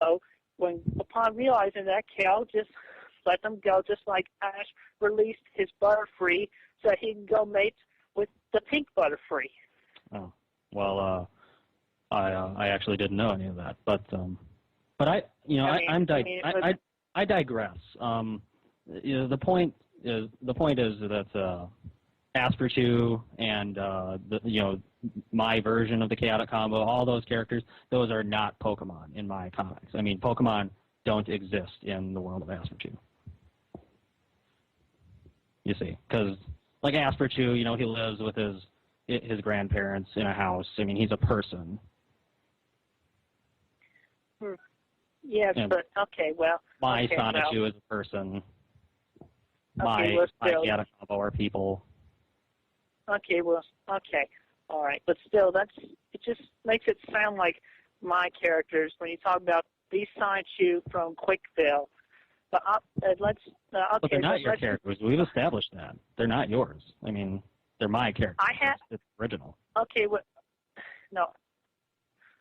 So upon realizing that, Cal just let them go, just like Ash released his Butterfree so he can go mate with the pink Butterfree. Oh, well, I actually didn't know any of that, but I digress. The point is that Asperchu and my version of the Chaotic Combo, all those characters, those are not Pokemon in my comics. I mean, Pokemon don't exist in the world of Asperchu. You see, because like Asperchu, he lives with his grandparents in a house. I mean, he's a person. Yes, but okay, well. My Sonichu is a person. My Chaotic Combo are people. Okay, well, okay, all right, but still, it just makes it sound like my characters when you talk about these Sonichu from Quickville. But but they're not your characters. We've established that they're not yours. I mean, they're my characters. It's original. Okay, well, no.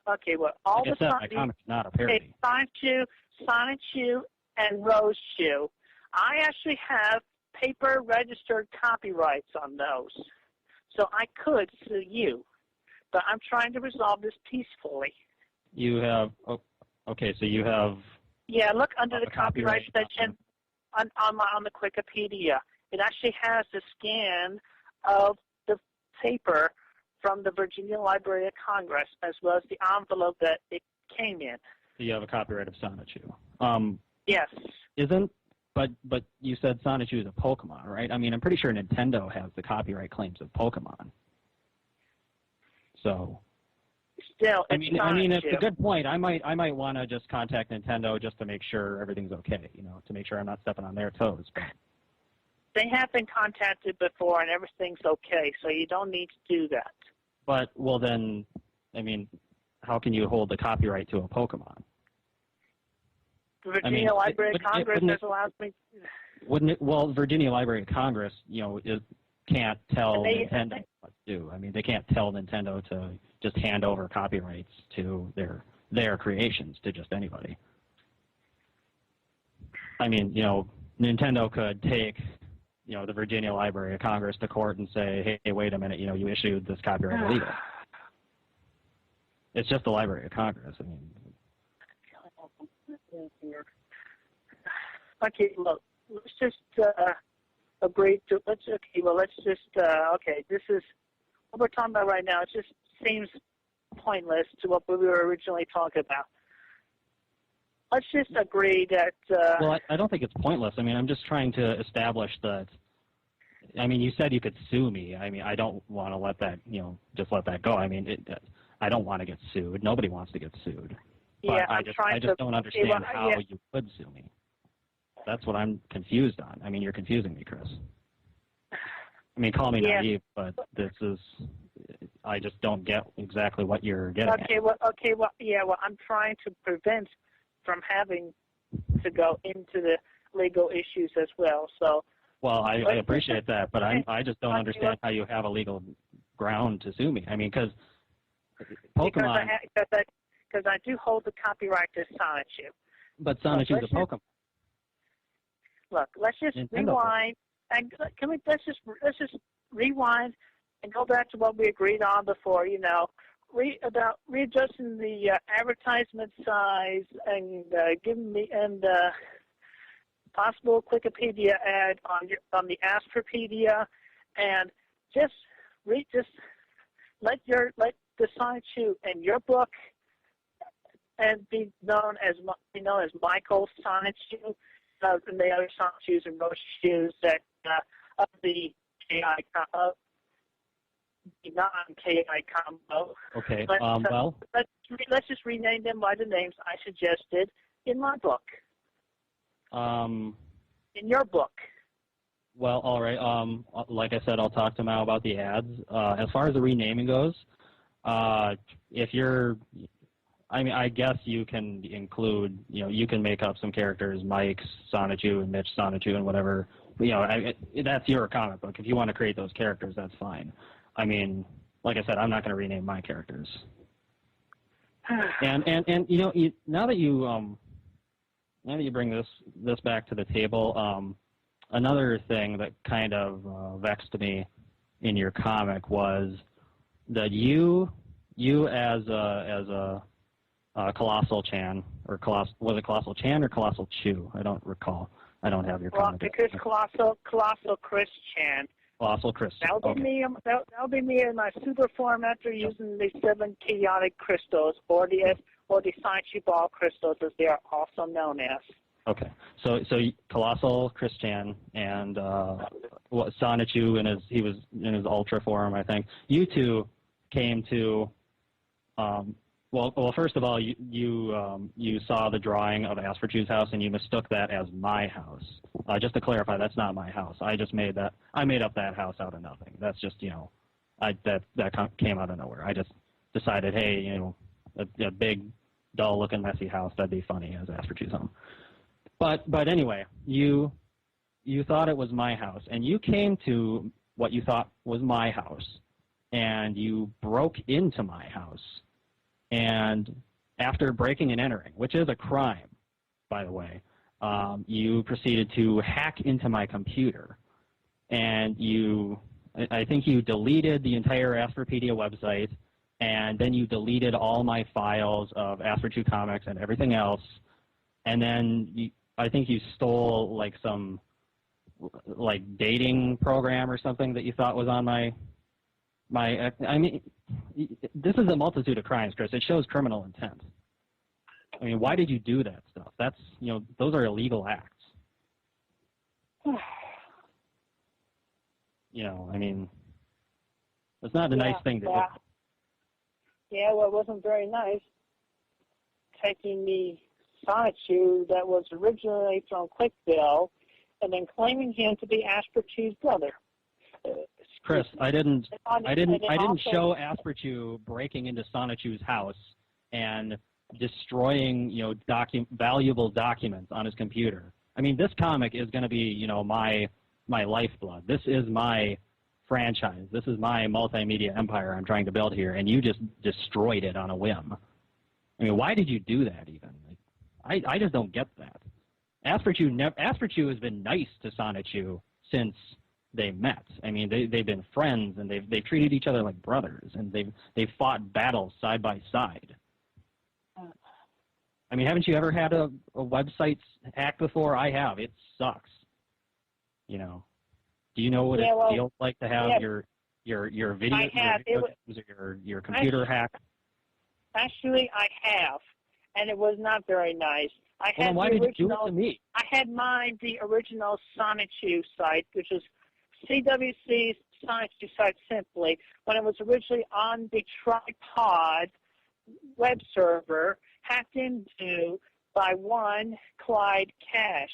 Okay, well, all like the my comic is not a parody. Okay, Sonichu, and Rosechu. I actually have paper registered copyrights on those, so I could sue you. But I'm trying to resolve this peacefully. You have okay, so you have. Yeah, look under the copyright section on the Wikipedia. It actually has the scan of the paper from the Virginia Library of Congress, as well as the envelope that it came in. So you have a copyright of Sonichu. Yes. But you said Sonichu is a Pokemon, right? I mean, I'm pretty sure Nintendo has the copyright claims of Pokemon. So. Still, I mean, it's a good point. I might want to just contact Nintendo just to make sure everything's okay. To make sure I'm not stepping on their toes. But. They have been contacted before, and everything's okay, so you don't need to do that. But, well then, I mean, how can you hold the copyright to a Pokemon? The Virginia Library of Congress has allowed me to. Wouldn't it? Well, Virginia Library of Congress, can't tell Nintendo what to do. I mean, they can't tell Nintendo to just hand over copyrights to their creations to just anybody. I mean, Nintendo could take the Virginia Library of Congress to court and say, hey, wait a minute, you issued this copyright illegal. It's just the Library of Congress. I mean. Okay, look, let's just agree to, this is, what we're talking about right now, it just seems pointless to what we were originally talking about. Let's just agree that... well, I don't think it's pointless. I mean, I'm just trying to establish that... I mean, you said you could sue me. I mean, I don't want to let that, just let that go. I mean, I don't want to get sued. Nobody wants to get sued. But yeah, I just don't understand how you could sue me. That's what I'm confused on. I mean, you're confusing me, Chris. I mean, call me naive, but this is... I just don't get exactly what you're getting at. Well, I'm trying to prevent from having to go into the legal issues as well. So. Well, I appreciate that, but I just don't understand how you have a legal ground to sue me. I mean, because Pokemon. Because I do hold the copyright to Sonichu. But Sonichu is a Pokemon. Look, let's just rewind and let's just rewind and go back to what we agreed on before. About readjusting the advertisement size and giving me possible Wikipedia ad on the Asperpedia, and just let the Sonichu in your book and be known as Michael Sonichu, and the other Sonichus and Roshus that of the non-KI combo. Okay. Let's just rename them by the names I suggested in my book. In your book. Well, all right. Like I said, I'll talk to Mao about the ads. As far as the renaming goes, if you're, I mean, I guess you can include, you can make up some characters, Mike Sonichu and Mitch Sonichu and whatever. That's your comic book. If you want to create those characters, that's fine. I mean, like I said, I'm not going to rename my characters. And now that you bring this back to the table, another thing that kind of vexed me in your comic was that you as a Colossal Chan, or was it Colossal Chan or Colossal Chew? I don't recall. I don't have your comic. Well, because Colossal Chris Chan. Colossal Chris. That'll be me. That'll be me in my super form after using the 7 chaotic crystals, or the Saichi ball crystals, as they are also known as. Okay, so Colossal Christian and Sonichu he was in his Ultra form, I think. You two came to, well, first of all, you saw the drawing of Asperchu's house and you mistook that as my house. Just to clarify, that's not my house. I made up that house out of nothing. That's just that came out of nowhere. I just decided, hey, a big, dull-looking, messy house, that'd be funny as Asperchu's home. But anyway, you thought it was my house, and you came to what you thought was my house, and you broke into my house. And after breaking and entering, which is a crime, by the way, you proceeded to hack into my computer, and I think you deleted the entire Asperpedia website, and then you deleted all my files of Asperchu comics and everything else, and then I think you stole some dating program or something that you thought was on my. I mean, this is a multitude of crimes, Chris. It shows criminal intent. I mean, why did you do that stuff? That's those are illegal acts. I mean, it's not a nice thing to do. Yeah, well, it wasn't very nice taking the Sonichu that was originally from Quickville and then claiming him to be Asperchu's brother. Chris, I didn't show Asperchu breaking into Sonichu's house and destroying valuable documents on his computer. I mean, this comic is going to be my lifeblood. This is my franchise. This is my multimedia empire I'm trying to build here, and you just destroyed it on a whim. I mean, why did you do that even? I just don't get that. Asperchu has been nice to Sonichu since they met. I mean, they've been friends, and they've treated each other like brothers, and they've fought battles side by side. I mean, haven't you ever had a website hacked before? I have. It sucks. Do you know what it feels like to have your video, your computer hacked? Actually, I have, and it was not very nice. Why did you do it to me? I had mine, the original Sonichu site, which was CWC's Sonichu site simply, when it was originally on the Tripod web server, hacked into by one Clyde Cash.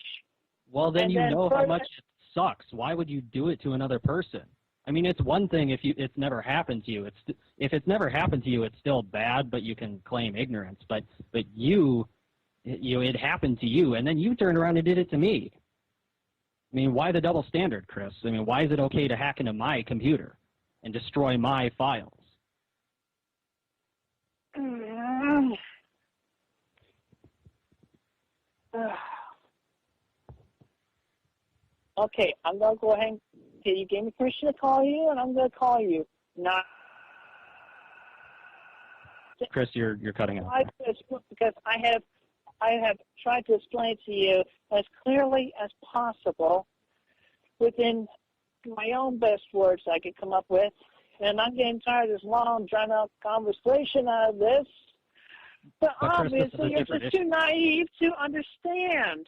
Well, then how much it sucks. Why would you do it to another person? I mean, it's one thing if it's never happened to you. If it's never happened to you, it's still bad, but you can claim ignorance. But it happened to you, and then you turned around and did it to me. I mean, why the double standard, Chris? I mean, why is it okay to hack into my computer and destroy my files? Okay, I'm going to go ahead and you gave me permission to call you, and I'm going to call you. Not Chris, you're cutting out. Because I have tried to explain to you as clearly as possible within my own best words I could come up with, and I'm getting tired of this long, drawn-out conversation out of this. But obviously, you're just too naive to understand.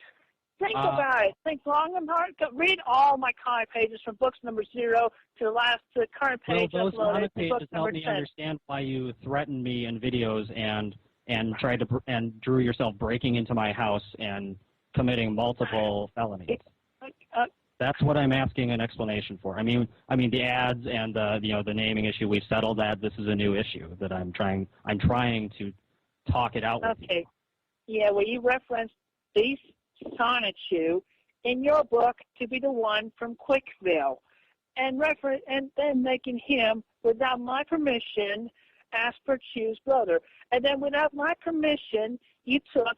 Think about it. Think long and hard. Read all my comic pages from books number 0 to the current page. Well, those comic pages help me 10. understand why you threatened me in videos and tried to and drew yourself breaking into my house and committing multiple felonies. That's what I'm asking an explanation for. I mean the ads and the naming issue, we've settled that. This is a new issue that I'm trying to talk it out with you. Okay. Yeah, well, you referenced these Sonichu in your book to be the one from Quickville, and then making him, without my permission, Asper Chu's brother. And then without my permission, you took